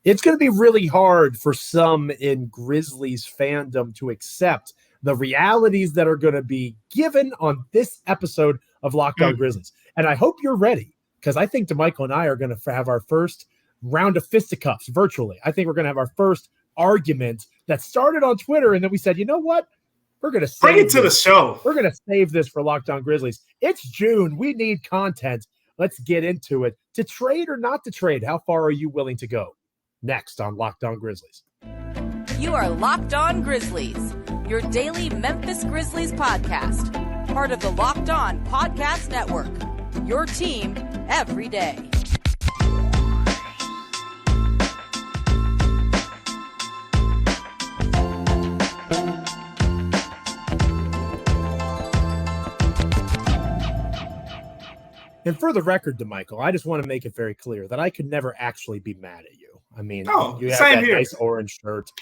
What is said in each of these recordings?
It's going to be really hard for some in Grizzlies fandom to accept the realities that are going to be given on this episode of Locked On Grizzlies. And I hope you're ready, because I think Damichael and I are going to have our first round of fisticuffs virtually. I think we're going to have our first argument that started on Twitter, and then we said, you know what? We're going to bring it to the show. We're going to save this for Locked On Grizzlies. It's June. We need content. Let's get into it. To trade or not to trade, how far are you willing to go? Next on Locked On Grizzlies. You are Locked On Grizzlies, your daily Memphis Grizzlies podcast. Part of the Locked On Podcast Network. Your team every day. And for the record, Damichael, I just want to make it very clear that I could never actually be mad at you. I mean, you have that nice orange shirt.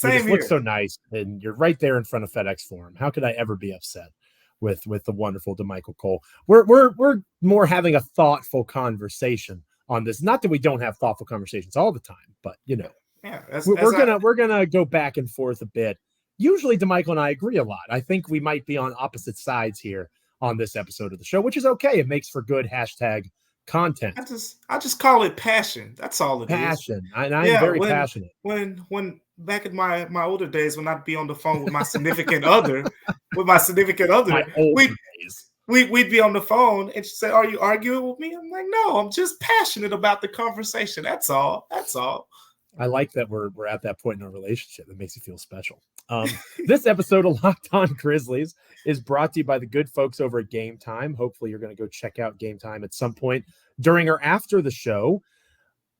You just look so nice, and you're right there in front of FedEx Forum. How could I ever be upset with the wonderful Damichael Cole? We're more having a thoughtful conversation on this. Not that we don't have thoughtful conversations all the time, but we're gonna go back and forth a bit. Usually, Damichael and I agree a lot. I think we might be on opposite sides here on this episode of the show, which is okay. It makes for good hashtag content. I just call it passion. That's all it is. Passion. And I'm very passionate. When back in my older days, when I'd be on the phone with my significant other, we'd be on the phone and she'd say, "Are you arguing with me?" I'm like, "No, I'm just passionate about the conversation. That's all. That's all." I like that we're at that point in our relationship. It makes you feel special. This episode of Locked On Grizzlies is brought to you by the good folks over at Game Time. Hopefully you're going to go check out Game Time at some point during or after the show.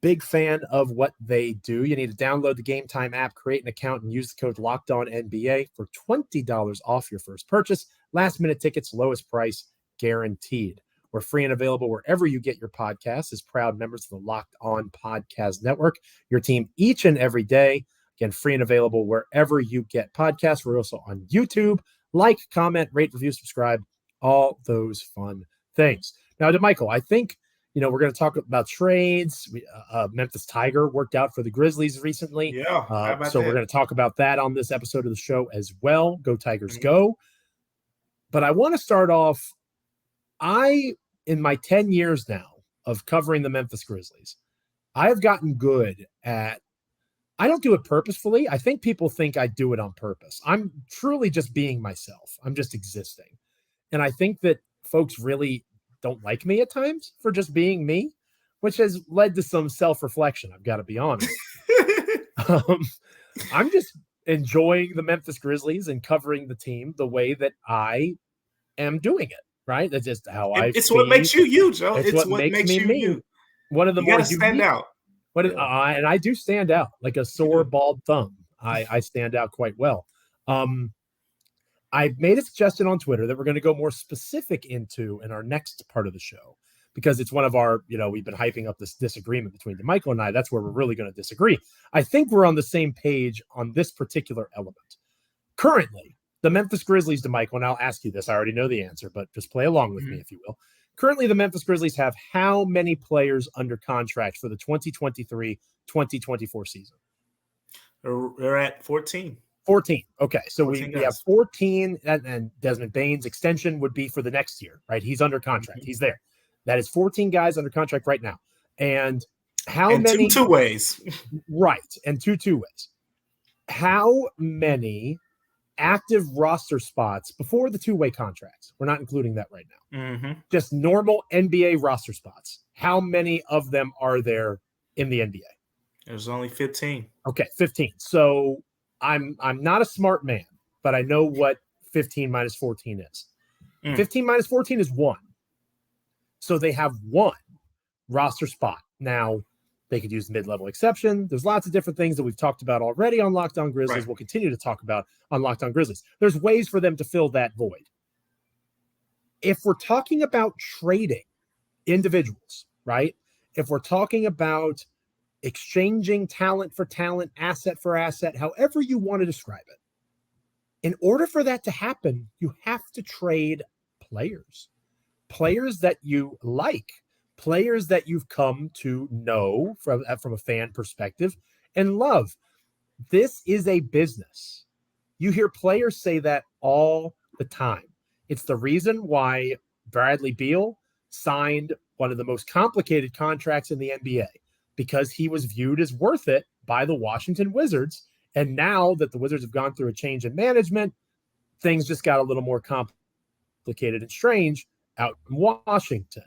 Big fan of what they do. You need to download the Game Time app, create an account, and use the code LOCKEDONNBA for $20 off your first purchase. Last minute tickets, lowest price guaranteed. We're free and available wherever you get your podcasts as proud members of the Locked On Podcast Network, your team each and every day. Again, free and available wherever you get podcasts. We're also on YouTube. Like, comment, rate, review, subscribe, all those fun things. Now, Damichael, I think, we're going to talk about trades. Memphis Tiger worked out for the Grizzlies recently. Yeah. We're going to talk about that on this episode of the show as well. Go Tigers, go. But I want to start off, in my 10 years now of covering the Memphis Grizzlies, I have gotten good at, I don't do it purposefully. I think people think I do it on purpose. I'm truly just being myself. I'm just existing. And I think that folks really don't like me at times for just being me, which has led to some self-reflection. I've got to be honest. I'm just enjoying the Memphis Grizzlies and covering the team the way that I am doing it. Right? That's just how It's what makes you you, Joe. It's what makes you you. One of the more stand out. And I do stand out like a sore bald thumb. I stand out quite well. I made a suggestion on Twitter that we're going to go more specific into in our next part of the show, because it's one of our, we've been hyping up this disagreement between Damichael and I. That's where we're really going to disagree. I think we're on the same page on this particular element. Currently, the Memphis Grizzlies, Damichael, and I'll ask you this. I already know the answer, but just play along with me, if you will. Currently, the Memphis Grizzlies have how many players under contract for the 2023-2024 season? They're at 14. 14. Okay, so 14 we have 14, and Desmond Bane's extension would be for the next year, right? He's under contract. He's there. That is 14 guys under contract right now. And how many? Two ways. Right, and two ways. How many active roster spots before the two-way contracts? We're not including that right now. Just normal NBA roster spots. How many of them are there in the NBA? There's only 15. Okay, 15. So I'm not a smart man, but I know what 15 minus 14 is. 15 minus 14 is 1. So they have 1 roster spot. Now, they could use mid-level exception. There's lots of different things that we've talked about already on Locked On Grizzlies. Right. We'll continue to talk about on Locked On Grizzlies. There's ways for them to fill that void. If we're talking about trading individuals, right? If we're talking about exchanging talent for talent, asset for asset, however you want to describe it, in order for that to happen, you have to trade players that you like, players that you've come to know from a fan perspective and love. This is a business. You hear players say that all the time. It's the reason why Bradley Beal signed one of the most complicated contracts in the NBA, because he was viewed as worth it by the Washington Wizards. And now that the Wizards have gone through a change in management, things just got a little more complicated and strange out in Washington.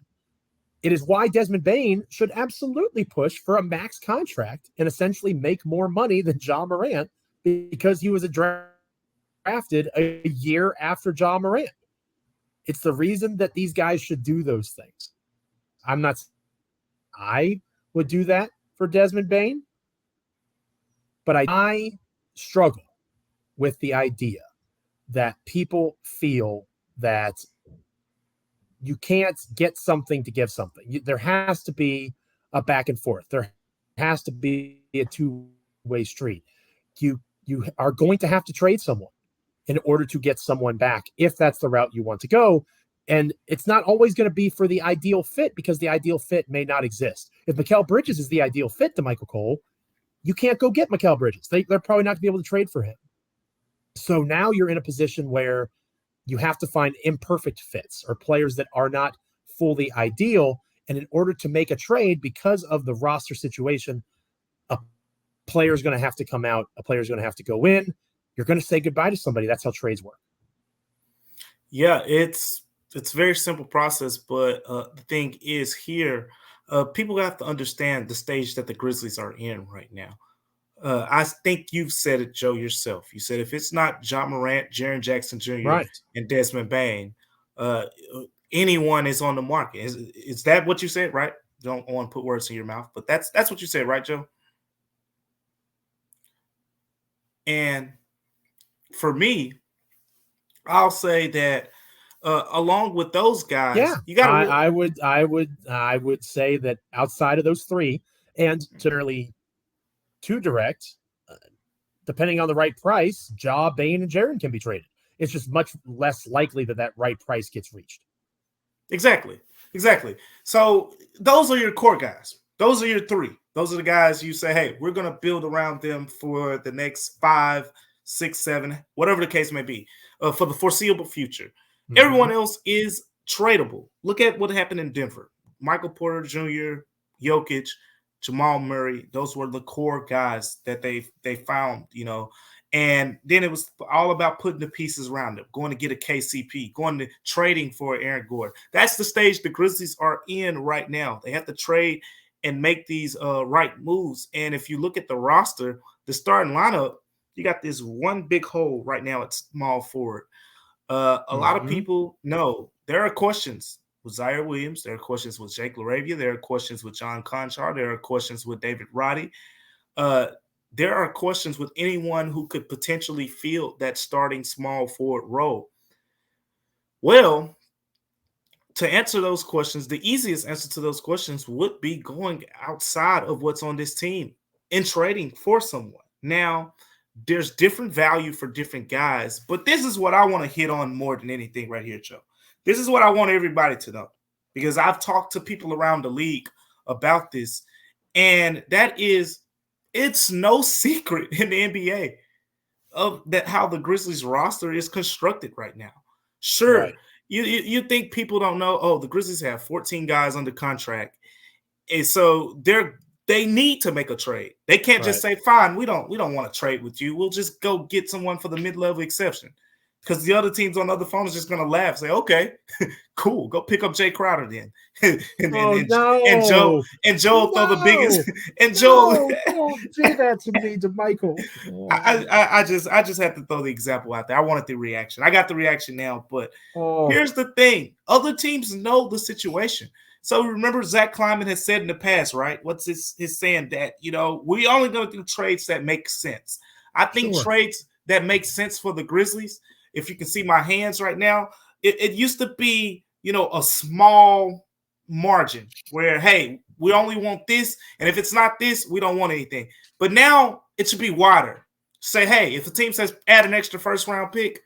It is why Desmond Bane should absolutely push for a max contract and essentially make more money than Ja Morant, because he was drafted a year after Ja Morant. It's the reason that these guys should do those things. I would do that for Desmond Bane, but I struggle with the idea that people feel that you can't get something to give something. There has to be a back and forth. There has to be a two-way street. You are going to have to trade someone in order to get someone back, if that's the route you want to go. And it's not always going to be for the ideal fit, because the ideal fit may not exist. If Mikal Bridges is the ideal fit to Michael Cole, you can't go get Mikal Bridges. They're probably not going to be able to trade for him. So now you're in a position where you have to find imperfect fits or players that are not fully ideal. And in order to make a trade, because of the roster situation, a player is going to have to come out. A player is going to have to go in. You're going to say goodbye to somebody. That's how trades work. Yeah, it's a very simple process. But the thing is here, people have to understand the stage that the Grizzlies are in right now. I think you've said it, Joe, yourself. You said if it's not Ja Morant, Jaren Jackson Jr., right, and Desmond Bane, anyone is on the market. Is that what you said, right? Don't want to put words in your mouth, but that's what you said, right, Joe? And for me, I'll say that along with those guys, yeah, you got. I would say that outside of those three, and generally too direct, depending on the right price, Ja, Bane, and Jaren can be traded. It's just much less likely that right price gets reached. Exactly. So those are your core guys. Those are your three. Those are the guys you say, hey, we're going to build around them for the next 5, 6, 7, whatever the case may be, for the foreseeable future. Mm-hmm. Everyone else is tradable. Look at what happened in Denver. Michael Porter Jr., Jokic, Jamal Murray, those were the core guys that they found, and then it was all about putting the pieces around them, going to get a KCP, going to trading for Aaron Gordon. That's the stage the Grizzlies are in right now. They have to trade and make these right moves. And if you look at the roster, the starting lineup, you got this one big hole right now at small forward. A lot of people know there are questions with Zaire Williams. There are questions with Jake LaRavia. There are questions with John Conchar. There are questions with David Roddy. There are questions with anyone who could potentially fill that starting small forward role. Well, to answer those questions, the easiest answer to those questions would be going outside of what's on this team and trading for someone. Now, there's different value for different guys, but this is what I want to hit on more than anything right here, Joe. This is what I want everybody to know, because I've talked to people around the league about this, and that is, it's no secret in the NBA of that how the Grizzlies roster is constructed right now. Sure, right. You think people don't know, oh, the Grizzlies have 14 guys under contract, and so they need to make a trade. They can't just say, fine, we don't want to trade with you. We'll just go get someone for the mid-level exception. Because the other teams on the other phone is just going to laugh, say, okay, cool, go pick up Jay Crowder then. and Joe throw the biggest. And Joe, don't do that to me, Damichael. I just had to throw the example out there. I wanted the reaction. I got the reaction now, but here's the thing: other teams know the situation. So remember, Zach Kleiman has said in the past, right? What's his saying that we only going to do trades that make sense. I think trades that make sense for the Grizzlies. If you can see my hands right now, it used to be, a small margin where, hey, we only want this. And if it's not this, we don't want anything. But now it should be wider. Say, hey, if the team says add an extra first round pick,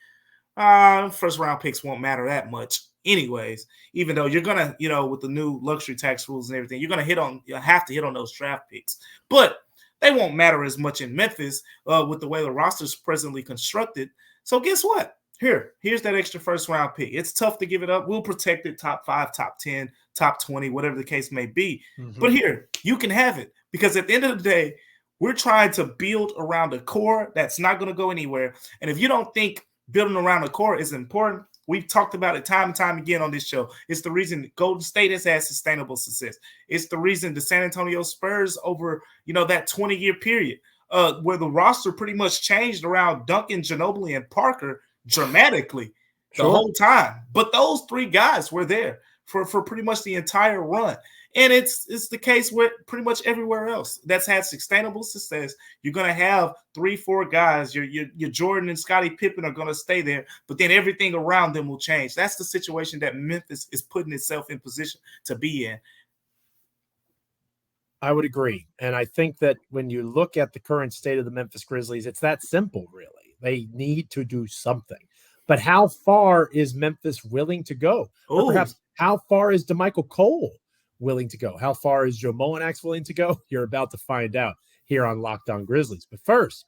first round picks won't matter that much anyways, even though you're going to, with the new luxury tax rules and everything, you're going to have to hit on those draft picks. But they won't matter as much in Memphis with the way the roster is presently constructed. So guess what? Here's that extra first-round pick. It's tough to give it up. We'll protect it top 5, top 10, top 20, whatever the case may be. Mm-hmm. But here, you can have it because at the end of the day, we're trying to build around a core that's not going to go anywhere. And if you don't think building around a core is important, we've talked about it time and time again on this show. It's the reason Golden State has had sustainable success. It's the reason the San Antonio Spurs over, that 20-year period where the roster pretty much changed around Duncan, Ginobili, and Parker dramatically the whole time. But those 3 guys were there for pretty much the entire run. And it's the case with pretty much everywhere else that's had sustainable success. You're going to have 3-4 guys. Your Jordan and Scottie Pippen are going to stay there, but then everything around them will change. That's the situation that Memphis is putting itself in position to be in. I would agree. And I think that when you look at the current state of the Memphis Grizzlies, it's that simple, really. They need to do something. But how far is Memphis willing to go? Or perhaps how far is Damichael Cole willing to go? How far is Joe Mullinax willing to go? You're about to find out here on Locked On Grizzlies. But first,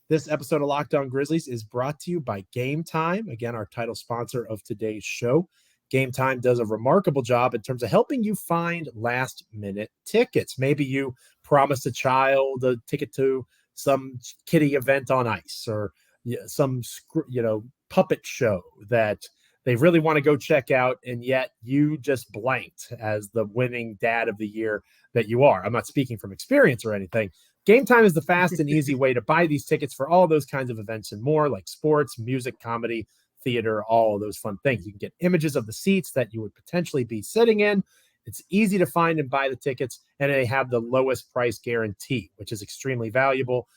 this episode of Locked On Grizzlies is brought to you by Game Time. Again, our title sponsor of today's show. Game Time does a remarkable job in terms of helping you find last-minute tickets. Maybe you promised a child a ticket to some kiddie event on ice or some, puppet show that they really want to go check out, and yet you just blanked as the winning dad of the year that you are. I'm not speaking from experience or anything. Game Time is the fast and easy way to buy these tickets for all those kinds of events and more, like sports, music, comedy, theater, all of those fun things. You can get images of the seats that you would potentially be sitting in. It's easy to find and buy the tickets, and they have the lowest price guarantee, which is extremely valuable.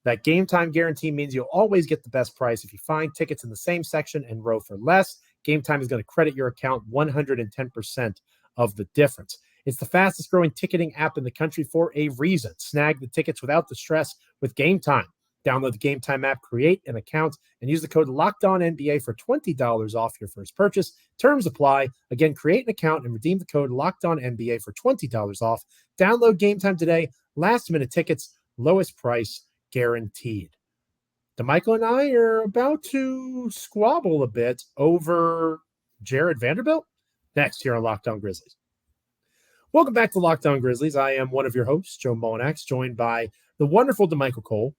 That Game Time guarantee means you'll always get the best price. If you find tickets in the same section and row for less, Game Time is going to credit your account 110% of the difference. It's the fastest growing ticketing app in the country for a reason. Snag the tickets without the stress with Game Time. Download the Game Time app, create an account, and use the code LOCKEDONNBA for $20 off your first purchase. Terms apply. Again, create an account and redeem the code LOCKEDONNBA for $20 off. Download Game Time today. Last minute tickets, lowest price guaranteed. Damichael and I are about to squabble a bit over Jared Vanderbilt next here on Locked On Grizzlies. Welcome back to Locked On Grizzlies. I am one of your hosts, Joe Mullinax, joined by the wonderful Damichael Cole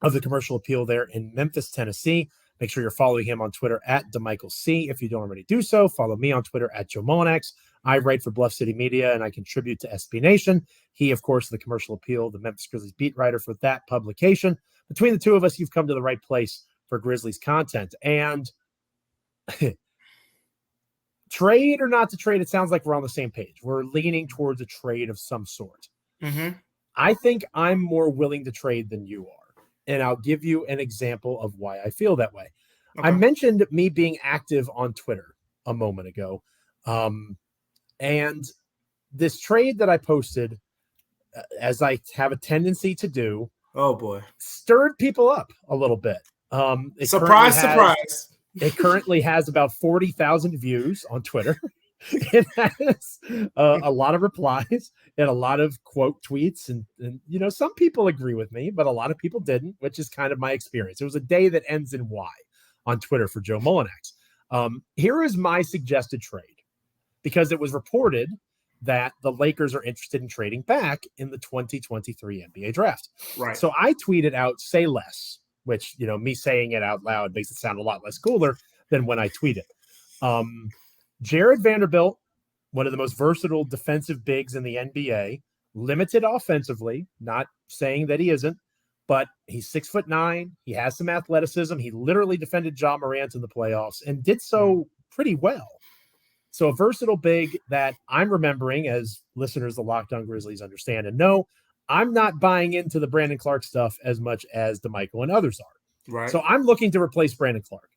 of the Commercial Appeal there in Memphis, Tennessee. Make sure you're following him on Twitter at DamichaelC. If you don't already do so, follow me on Twitter at Joe Mullinax. I write for Bluff City Media, and I contribute to SB Nation. He, of course, the Commercial Appeal, the Memphis Grizzlies beat writer for that publication. Between the two of us, you've come to the right place for Grizzlies content. And trade or not to trade, it sounds like we're on the same page. We're leaning towards a trade of some sort. Mm-hmm. I think I'm more willing to trade than you are. And I'll give you an example of why I feel that way. Okay. I mentioned me being active on Twitter a moment ago. And this trade that I posted, as I have a tendency to do, oh boy, stirred people up a little bit. Surprise. It currently has about 40,000 views on Twitter. It has a lot of replies and a lot of quote tweets. And, some people agree with me, but a lot of people didn't, which is kind of my experience. It was a day that ends in Y on Twitter for Joe Mullinax. Here is my suggested trade, because it was reported that the Lakers are interested in trading back in the 2023 NBA draft. Right. So I tweeted out, say less, which, me saying it out loud makes it sound a lot less cooler than when I tweet it. Jared Vanderbilt, one of the most versatile defensive bigs in the NBA, limited offensively, not saying that he isn't, but he's 6'9". He has some athleticism. He literally defended Ja Morant in the playoffs and did so pretty well. So a versatile big that I'm remembering, as listeners of Locked On Grizzlies understand and know, I'm not buying into the Brandon Clark stuff as much as Damichael and others are. Right. So I'm looking to replace Brandon Clark.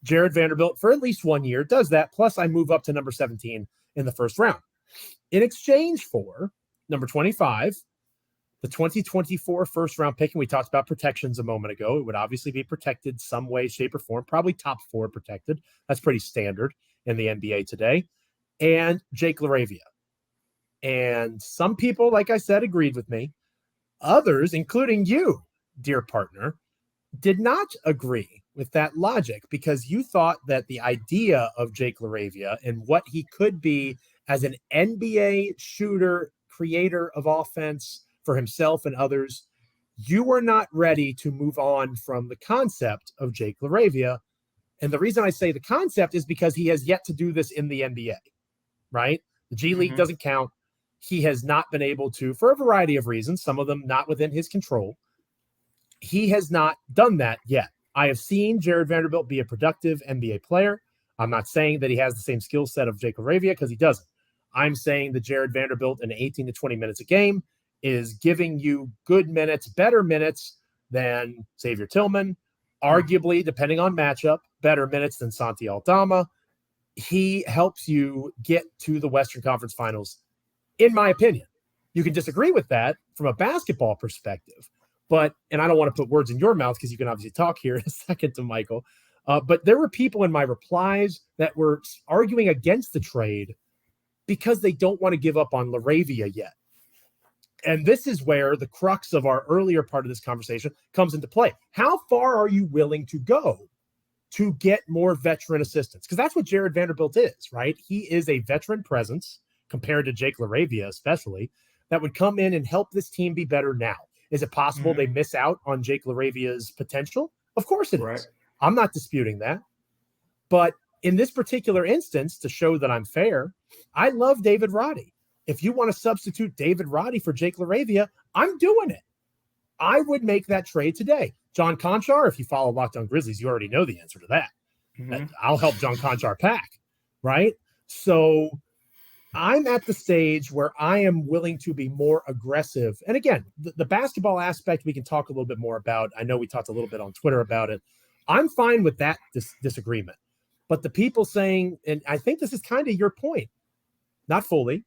Jared Vanderbilt, for at least 1 year, does that. Plus, I move up to number 17 in the first round. In exchange for number 25, the 2024 first round pick, and we talked about protections a moment ago. It would obviously be protected some way, shape, or form, probably top 4 protected. That's pretty standard. in the NBA today, and Jake LaRavia. And some people, like I said, agreed with me. Others, including you, dear partner, did not agree with that logic because you thought that the idea of Jake LaRavia and what he could be as an NBA shooter, creator of offense for himself and others, you were not ready to move on from the concept of Jake LaRavia. And the reason I say the concept is because he has yet to do this in the NBA, right? The G League doesn't count. He has not been able to, for a variety of reasons, some of them not within his control. He has not done that yet. I have seen Jared Vanderbilt be a productive NBA player. I'm not saying that he has the same skill set of Jake LaRavia because he doesn't. I'm saying that Jared Vanderbilt in 18 to 20 minutes a game is giving you good minutes, better minutes than Xavier Tillman, arguably, depending on matchup, better minutes than Santi Aldama. He helps you get to the Western Conference Finals, in my opinion. You can disagree with that from a basketball perspective, but, and I don't want to put words in your mouth because you can obviously talk here in a second to Michael, but there were people in my replies that were arguing against the trade because they don't want to give up on LaRavia yet. And this is where the crux of our earlier part of this conversation comes into play. How far are you willing to go to get more veteran assistance? Because that's what Jared Vanderbilt is, right? He is a veteran presence compared to Jake LaRavia, especially, that would come in and help this team be better now. Is it possible they miss out on Jake LaRavia's potential? Of course it is. I'm not disputing that. But in this particular instance, to show that I'm fair, I love David Roddy. If you want to substitute David Roddy for Jake LaRavia, I'm doing it. I would make that trade today. John Conchar, if you follow Locked On Grizzlies, you already know the answer to that. I'll help John Conchar pack, right? So I'm at the stage where I am willing to be more aggressive. And again, the basketball aspect we can talk a little bit more about. I know we talked a little bit on Twitter about it. I'm fine with that disagreement. But the people saying, and I think this is kind of your point, not fully,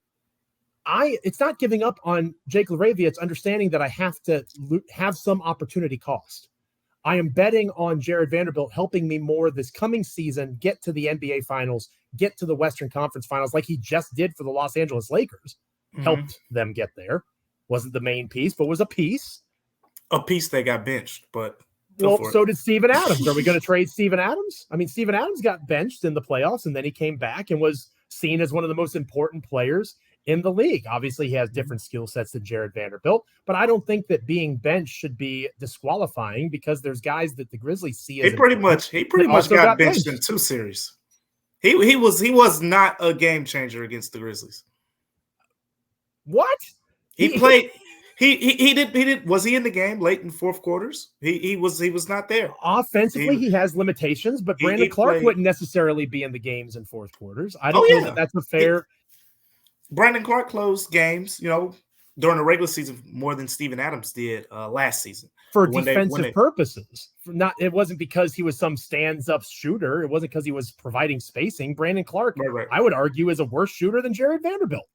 it's not giving up on Jake LaRavia. It's understanding that I have to have some opportunity cost. I am betting on Jared Vanderbilt helping me more this coming season, get to the NBA Finals, get to the Western Conference Finals like he just did for the Los Angeles Lakers. Helped them get there. Wasn't the main piece, but was a piece. A piece that got benched, but well, so did Steven Adams. Are we going to trade Steven Adams? I mean, Steven Adams got benched in the playoffs, and then he came back and was seen as one of the most important players in the league. Obviously, he has different skill sets than Jared Vanderbilt, but I don't think that being benched should be disqualifying because there's guys that the Grizzlies see as he pretty much got benched in 2 series. He was not a game changer against the Grizzlies. What? He played. He did. Was he in the game late in fourth quarters? He was not there. Offensively, he has limitations, but Brandon Clark wouldn't necessarily be in the games in fourth quarters. I don't know that that's a fair. Brandon Clark closed games, during the regular season more than Steven Adams did last season for defensive purposes. It wasn't because he was some stands-up shooter. It wasn't because he was providing spacing. Brandon Clark, I would argue, is a worse shooter than Jared Vanderbilt.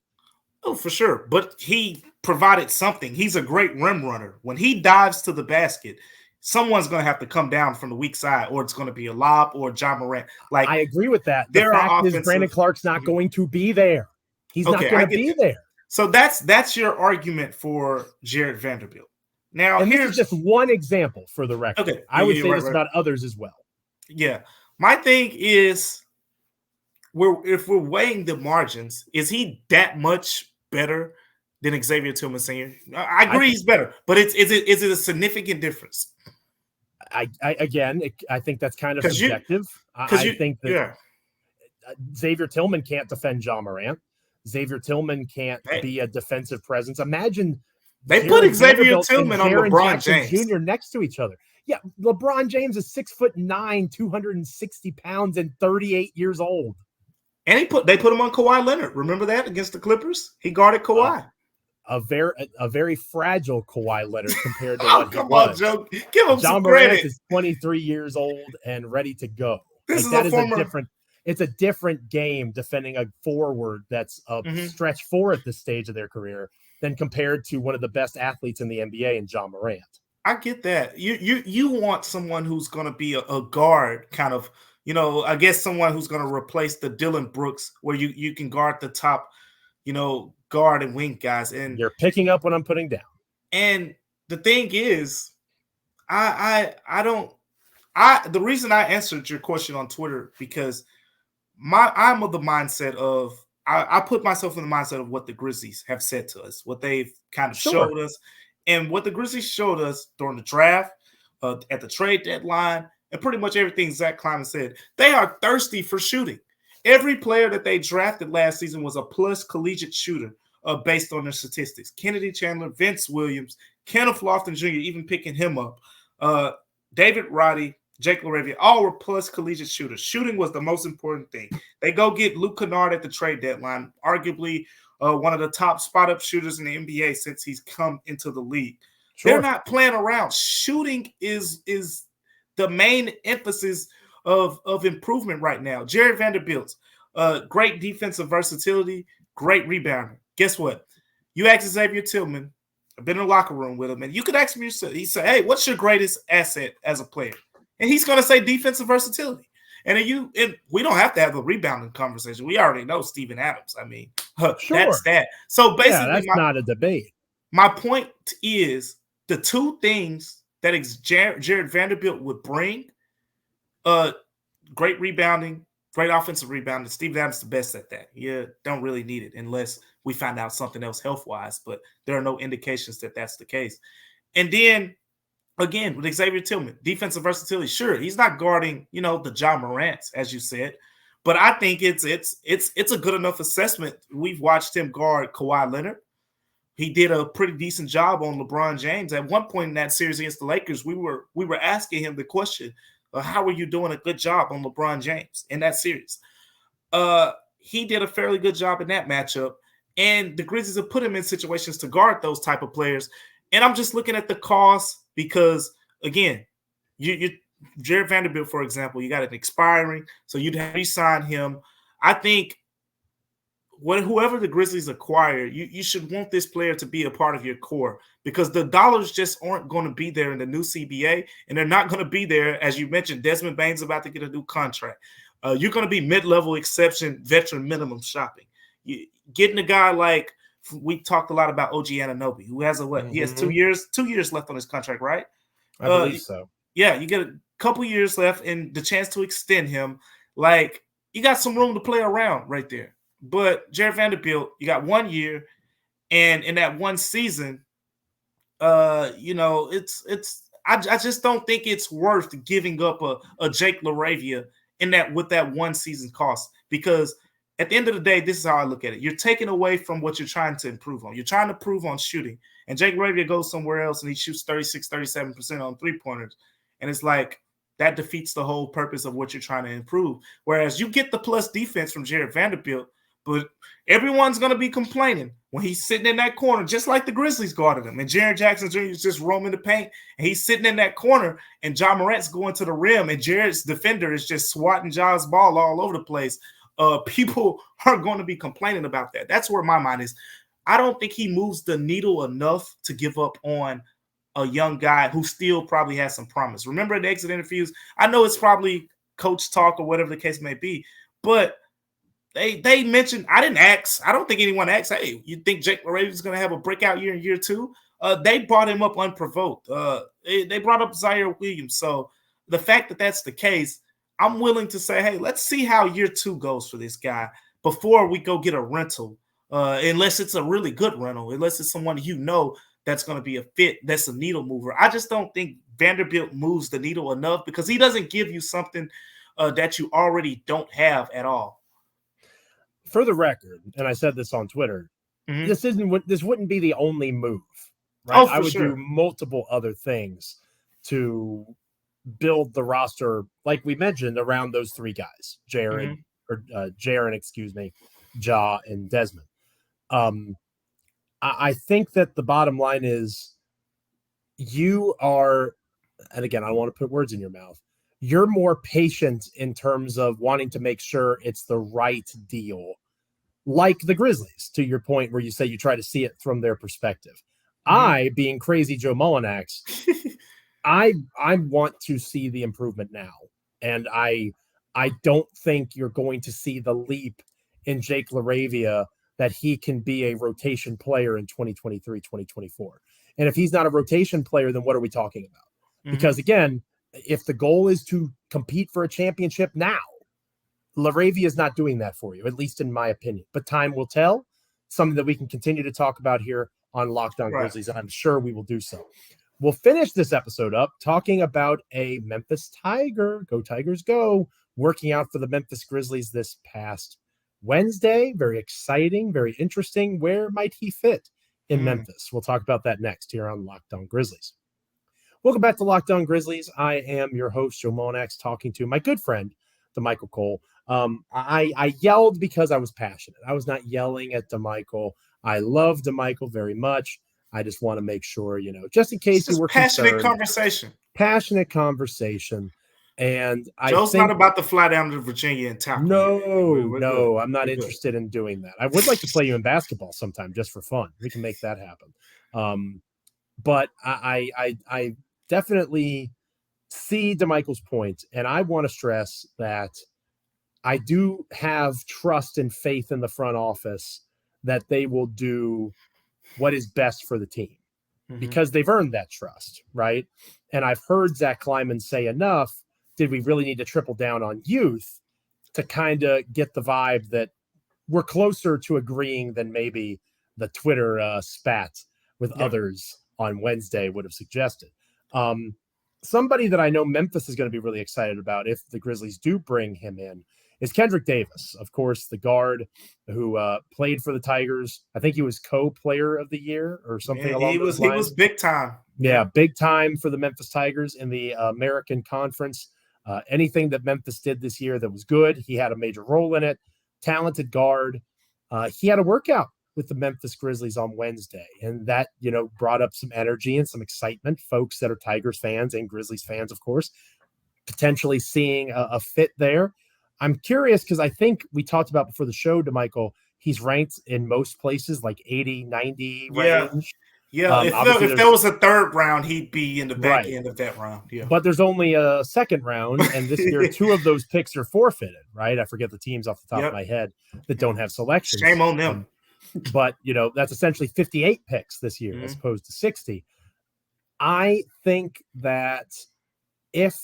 Oh, for sure. But he provided something. He's a great rim runner. When he dives to the basket, someone's going to have to come down from the weak side, or it's going to be a lob or John Morant. Like, I agree with that. The fact is Brandon Clark's not going to be there. He's not going to be there. So that's your argument for Jared Vanderbilt. Now, and this is just one example for the record. Okay. I would say this about others as well. Yeah. My thing is, if we're weighing the margins, is he that much better than Xavier Tillman Sr.? I agree he's better, but is it a significant difference? I think that's kind of subjective. I think that Xavier Tillman can't defend John Morant. Xavier Tillman can't be a defensive presence. Imagine they put Xavier Tillman on LeBron James Jr. next to each other. Yeah, LeBron James is 6'9", 260 pounds, and 38 years old. And they put him on Kawhi Leonard. Remember that against the Clippers? He guarded Kawhi. A very fragile Kawhi Leonard compared to what he was. Joe. Give him John some Morant credit. Is 23 years old and ready to go. It's a different game defending a forward that's a stretch 4 at this stage of their career than compared to one of the best athletes in the NBA in John Morant. I get that. You want someone who's going to be a guard kind of I guess someone who's going to replace the Dylan Brooks, where you can guard the top, guard and wing guys. And you're picking up what I'm putting down. And the thing is, the reason I answered your question on Twitter, because I'm of the mindset of, I put myself in the mindset of what the Grizzlies have said to us, what they've kind of showed us, and what the Grizzlies showed us during the draft, at the trade deadline, and pretty much everything Zach Kleiman said. They are thirsty for shooting. Every player that they drafted last season was a plus collegiate shooter, based on their statistics. Kennedy Chandler, Vince Williams, Kenneth Lofton Jr., even picking him up, David Roddy, Jake LaRavia, all were plus collegiate shooters. Shooting was the most important thing. They go get Luke Kennard at the trade deadline, arguably one of the top spot-up shooters in the NBA since he's come into the league. Sure. They're not playing around. Shooting is the main emphasis of improvement right now. Jared Vanderbilt, great defensive versatility, great rebounder. Guess what? You ask Xavier Tillman, I've been in the locker room with him, and you could ask him yourself. He said, hey, what's your greatest asset as a player? And he's going to say defensive versatility. And we don't have to have a rebounding conversation. We already know Steven Adams. I mean, that's that. So basically, that's not a debate. My point is the two things that Jared Vanderbilt would bring, great rebounding, great offensive rebounding. Steven Adams is the best at that. You don't really need it unless we find out something else health-wise, but there are no indications that that's the case. And then, again, with Xavier Tillman, defensive versatility. Sure, he's not guarding, the John Morants, as you said, but I think it's a good enough assessment. We've watched him guard Kawhi Leonard. He did a pretty decent job on LeBron James. At one point in that series against the Lakers, we were asking him the question, how are you doing a good job on LeBron James in that series? He did a fairly good job in that matchup, and the Grizzlies have put him in situations to guard those type of players. And I'm just looking at the cost because, again, you Jared Vanderbilt, for example, you got an expiring, so you'd have to re-sign him. I think whoever the Grizzlies acquire, you should want this player to be a part of your core, because the dollars just aren't going to be there in the new CBA, and they're not going to be there, as you mentioned. Desmond Bane's about to get a new contract. You're going to be mid-level exception, veteran minimum shopping. Getting a guy like, we talked a lot about OG Anunoby, who has he has 2 years left on his contract, right? I believe so. Yeah, you get a couple years left and the chance to extend him. Like, you got some room to play around right there. But Jared Vanderbilt, you got 1 year, and in that one season, I just don't think it's worth giving up a Jake LaRavia with that one season cost, because at the end of the day, this is how I look at it. You're taking away from what you're trying to improve on. You're trying to improve on shooting, and Jake LaRavia goes somewhere else and he shoots 36, 37% on three-pointers. And it's like, that defeats the whole purpose of what you're trying to improve. Whereas you get the plus defense from Jared Vanderbilt, but everyone's going to be complaining when he's sitting in that corner, just like the Grizzlies guarded him. And Jaren Jackson Jr. is just roaming the paint, and he's sitting in that corner, and John Morant's going to the rim, and Jared's defender is just swatting John's ball all over the place. People are going to be complaining about that. That's where my mind is. I don't think he moves the needle enough to give up on a young guy who still probably has some promise. Remember in the exit interviews, I know it's probably coach talk or whatever the case may be, but they mentioned, I don't think anyone asked, hey, you think Jake LaRavia is going to have a breakout year in year two? They brought him up unprovoked. They brought up Zaire Williams. So the fact that that's the case, I'm willing to say, hey, let's see how year two goes for this guy before we go get a rental, unless it's a really good rental, unless it's someone that's going to be a fit, that's a needle mover. I just don't think Vanderbilt moves the needle enough, because he doesn't give you something that you already don't have at all. For the record, and I said this on Twitter, this wouldn't be the only move, right? Oh, I would sure. do multiple other things to build the roster, like we mentioned, around those three guys, Jaren, Ja, and Desmond. I think that the bottom line is you are, and again, I don't want to put words in your mouth, you're more patient in terms of wanting to make sure it's the right deal, like the Grizzlies, to your point where you say you try to see it from their perspective. I, being crazy Joe Mullinax, I want to see the improvement now. And I I don't think you're going to see the leap in Jake LaRavia that he can be a rotation player in 2023, 2024. And if he's not a rotation player, then what are we talking about? Mm-hmm. Because again, if the goal is to compete for a championship now, LaRavia is not doing that for you, at least in my opinion. But time will tell. Something that we can continue to talk about here on Locked On Grizzlies, and I'm sure we will do so. We'll finish this episode up talking about a Memphis Tiger, go Tigers go, working out for the Memphis Grizzlies this past Wednesday. Very exciting, very interesting. Where might he fit in Memphis? We'll talk about that next here on Locked On Grizzlies. Welcome back to Locked On Grizzlies. I am your host, Joe Mullinax, talking to my good friend, Damichael Cole. I yelled because I was passionate. I was not yelling at Damichael. I love Damichael very much. I just want to make sure, just in case you were passionate concerned. Passionate conversation. And Joe's not about to fly down to Virginia and tackle. No, I'm not interested in doing that. I would like to play you in basketball sometime just for fun. We can make that happen. But I definitely see Damichael's point, and I want to stress that I do have trust and faith in the front office that they will do what is best for the team because they've earned that trust, right? And I've heard Zach Kleiman say enough. Did we really need to triple down on youth to kind of get the vibe that we're closer to agreeing than maybe the Twitter spat with others on Wednesday would have suggested? Somebody that I know Memphis is going to be really excited about if the Grizzlies do bring him in is Kendrick Davis, of course, the guard who played for the Tigers. I think he was co-player of the year or something along those lines. He was big time. Yeah, big time for the Memphis Tigers in the American Conference. Anything that Memphis did this year that was good, he had a major role in it. Talented guard. He had a workout with the Memphis Grizzlies on Wednesday, and that, brought up some energy and some excitement. Folks that are Tigers fans and Grizzlies fans, of course, potentially seeing a fit there. I'm curious because I think we talked about before the show, Damichael, he's ranked in most places like 80, 90 range. Yeah, if there was a third round, he'd be in the back end of that round. Yeah, but there's only a second round, and this year 2 of those picks are forfeited, right? I forget the teams off the top of my head that don't have selections. Shame on them. But, that's essentially 58 picks this year as opposed to 60. I think that if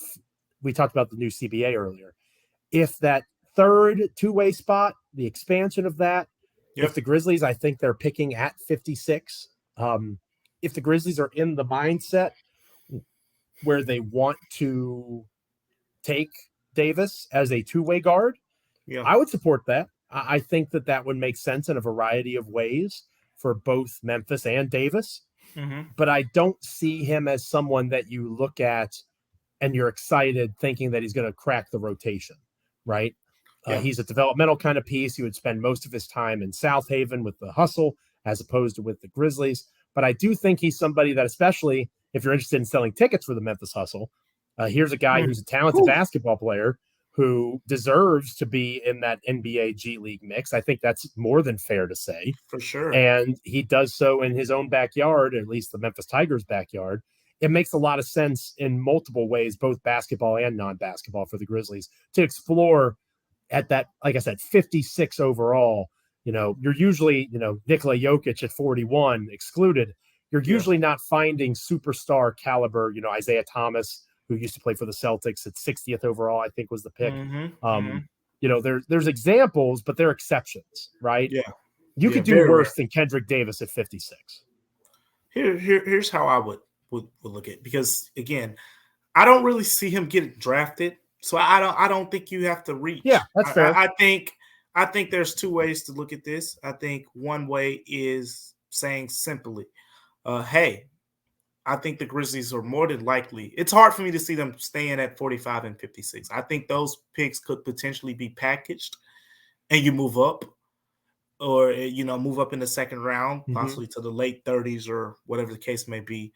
we talked about the new CBA earlier, if that third two-way spot, the expansion of that, if the Grizzlies, I think they're picking at 56. If the Grizzlies are in the mindset where they want to take Davis as a two-way guard, I would support that. I think that would make sense in a variety of ways for both Memphis and Davis. But I don't see him as someone that you look at and you're excited thinking that he's going to crack the rotation, right? He's a developmental kind of piece. He would spend most of his time in South Haven with the hustle as opposed to with the Grizzlies. But I do think he's somebody that, especially if you're interested in selling tickets for the Memphis hustle, here's a guy who's a talented basketball player who deserves to be in that NBA G League mix. I think that's more than fair to say. For sure. And he does so in his own backyard, at least the Memphis Tigers' backyard. It makes a lot of sense in multiple ways, both basketball and non-basketball, for the Grizzlies to explore at that, like I said, 56 overall. You're usually, Nikola Jokic at 41 excluded. You're usually not finding superstar caliber, Isaiah Thomas, who used to play for the Celtics, at 60th overall, I think was the pick. There's examples, but they're exceptions, right? Yeah. You could do worse than Kendrick Davis at 56. Here's how I would look at it, because again, I don't really see him getting drafted, so I don't think you have to reach. Yeah, that's fair. I think there's 2 ways to look at this. I think one way is saying simply, hey, I think the Grizzlies are more than likely. It's hard for me to see them staying at 45 and 56. I think those picks could potentially be packaged and you move up, or, move up in the second round, possibly to the late 30s or whatever the case may be.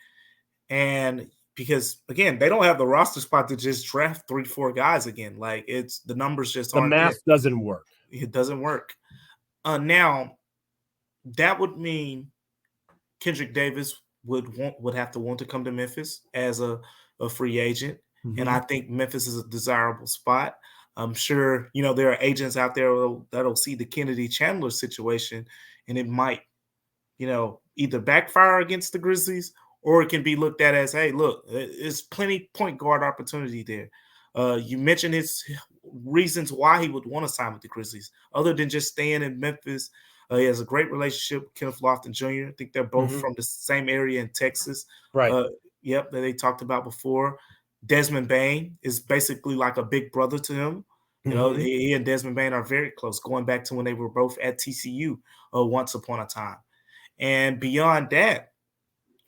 And because, again, they don't have the roster spot to just draft 3-4 guys again. Like, it's the numbers just aren't. The math doesn't work. It doesn't work. Now, that would mean Kendrick Davis would have to want to come to Memphis as a free agent. And I think Memphis is a desirable spot. I'm sure, there are agents out there that'll see the Kennedy Chandler situation, and it might, either backfire against the Grizzlies, or it can be looked at as, hey, look, there's plenty point guard opportunity there. You mentioned his reasons why he would want to sign with the Grizzlies, other than just staying in Memphis. He has a great relationship with Kenneth Lofton Jr. I think they're both from the same area in Texas. Right. That they talked about before. Desmond Bane is basically like a big brother to him. He and Desmond Bane are very close, going back to when they were both at TCU once upon a time. And beyond that,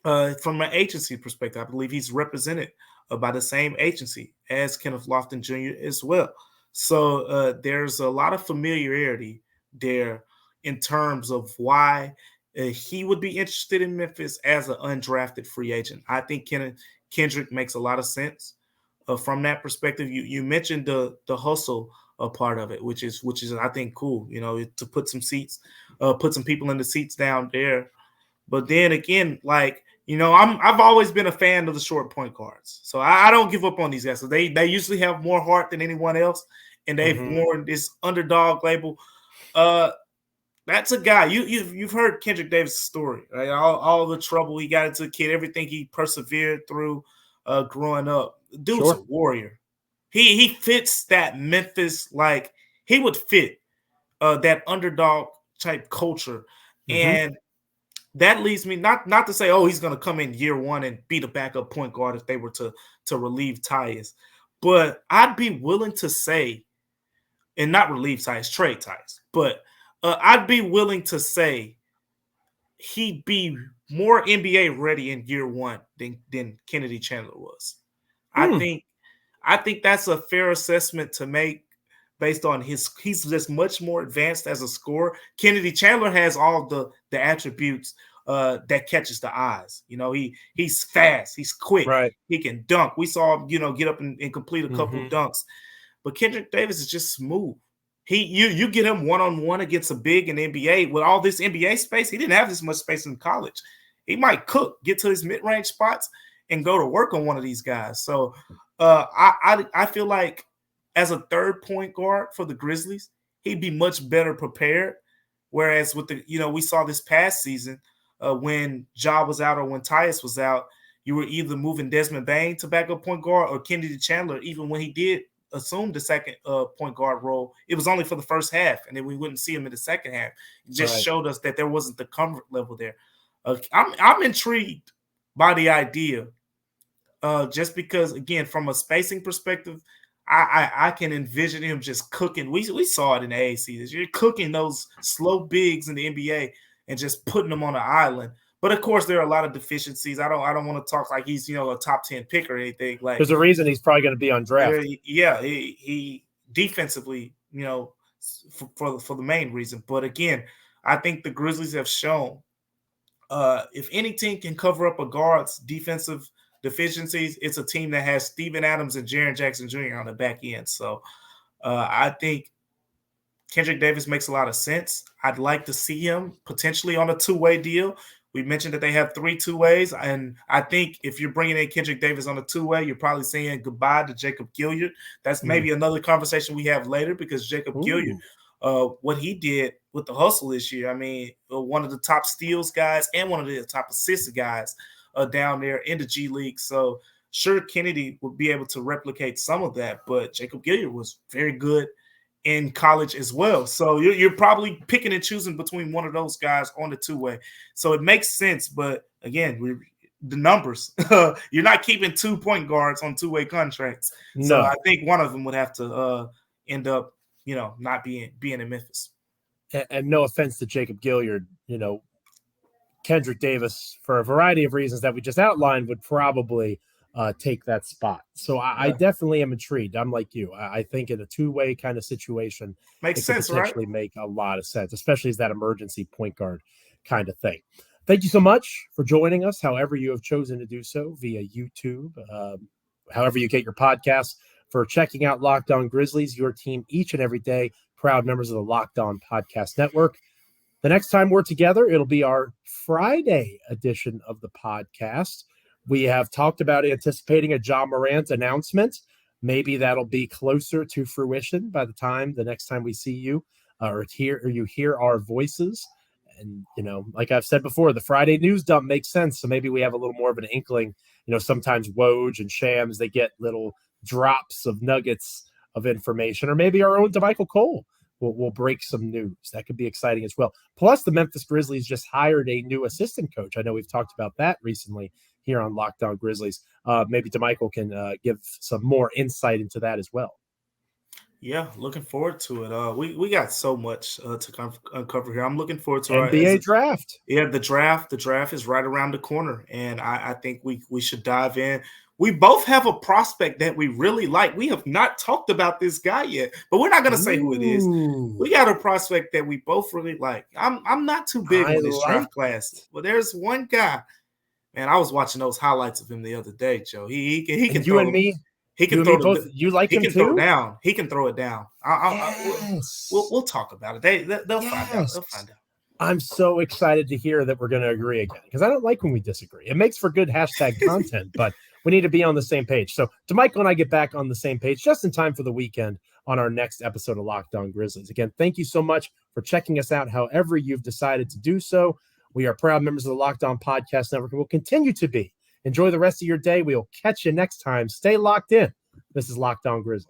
from an agency perspective, I believe he's represented by the same agency as Kenneth Lofton Jr. as well. So there's a lot of familiarity there in terms of why he would be interested in Memphis as an undrafted free agent. I think Kendrick makes a lot of sense from that perspective. You mentioned the hustle part of it, which is I think cool. To put some people in the seats down there. But then again, I've always been a fan of the short point guards, so I don't give up on these guys. So they usually have more heart than anyone else, and they've worn this underdog label. That's a guy. You've heard Kendrick Davis' story, right? All the trouble he got into, kid, everything he persevered through growing up. Dude's a warrior. He fits that Memphis, he would fit that underdog type culture, and that leads me not to say, oh, he's going to come in year one and be the backup point guard if they were to relieve Tyus, but I'd be willing to say, and not relieve Tyus, trade Tyus, but I'd be willing to say he'd be more NBA ready in year one than Kennedy Chandler was. I think that's a fair assessment to make based on he's just much more advanced as a scorer. Kennedy Chandler has all the attributes that catches the eyes. He's fast, he's quick, right. He can dunk. We saw him, get up and complete a couple dunks. But Kendrick Davis is just smooth. You get him one-on-one against a big in the NBA with all this NBA space. He didn't have this much space in college. He might get to his mid-range spots and go to work on one of these guys. So I feel like as a third point guard for the Grizzlies, he'd be much better prepared. Whereas with we saw this past season when Ja was out or when Tyus was out, you were either moving Desmond Bane to backup point guard or Kennedy Chandler. Even when he did assume the second point guard role, it was only for the first half, and then we wouldn't see him in the second half. It just showed us that there wasn't the comfort level there. I'm intrigued by the idea, just because, again, from a spacing perspective, I can envision him just cooking. We saw it in the AAC this year, cooking those slow bigs in the NBA and just putting them on an island. But of course, there are a lot of deficiencies. I don't want to talk like he's a top 10 pick or anything. There's a reason he's probably going to be undrafted. Yeah, he defensively, for the main reason. But again, I think the Grizzlies have shown if any team can cover up a guard's defensive deficiencies, it's a team that has Steven Adams and Jaren Jackson Jr. on the back end. So I think Kendrick Davis makes a lot of sense. I'd like to see him potentially on a two-way deal. We mentioned that they have 3 two-ways, and I think if you're bringing in Kendrick Davis on a two-way, you're probably saying goodbye to Jacob Gilyard. That's maybe another conversation we have later, because Jacob Gilyard, what he did with the hustle this year, I mean, one of the top steals guys and one of the top assists guys down there in the G League. So sure, Kennedy would be able to replicate some of that, but Jacob Gilyard was very good in college as well. So you're probably picking and choosing between one of those guys on the two-way. So it makes sense. But again, the numbers, you're not keeping 2 point guards on two-way contracts. No. So I think one of them would have to end up, not being in Memphis. And no offense to Jacob Gilyard, Kendrick Davis, for a variety of reasons that we just outlined, would probably take that spot. So I definitely am intrigued. I'm like you. I think in a two-way kind of situation, makes sense, right? Potentially make a lot of sense, especially as that emergency point guard kind of thing. Thank you so much for joining us, however you have chosen to do so, via YouTube, however you get your podcasts, for checking out Locked On Grizzlies, your team each and every day, proud members of the Locked On Podcast Network. The next time we're together, it'll be our Friday edition of the podcast. We have talked about anticipating a Ja Morant announcement. Maybe that'll be closer to fruition by the next time we see you or you hear our voices. And, like I've said before, the Friday news dump makes sense. So maybe we have a little more of an inkling. Sometimes Woj and Shams, they get little drops of nuggets of information, or maybe our own Damichael Cole will break some news. That could be exciting as well. Plus, the Memphis Grizzlies just hired a new assistant coach. I know we've talked about that recently here on Locked On Grizzlies. Maybe Damichael can give some more insight into that as well. Yeah, looking forward to it. We got so much to uncover here. I'm looking forward to NBA draft. Yeah, the draft. The draft is right around the corner, and I think we should dive in. We both have a prospect that we really like. We have not talked about this guy yet, but we're not going to say who it is. We got a prospect that we both really like. I'm not too big on this draft class, but there's one guy. Man, I was watching those highlights of him the other day, Joe. He can. You and me. He can throw both. You like him too? Throw it down. He can throw it down. Yes. We'll talk about it. They'll find out. They'll find out. I'm so excited to hear that we're going to agree again, because I don't like when we disagree. It makes for good hashtag content, but we need to be on the same page. So Damichael and I get back on the same page just in time for the weekend on our next episode of Locked On Grizzlies. Again, thank you so much for checking us out, however you've decided to do so. We are proud members of the Locked On Podcast Network and will continue to be. Enjoy the rest of your day. We'll catch you next time. Stay locked in. This is Locked On Grizzlies.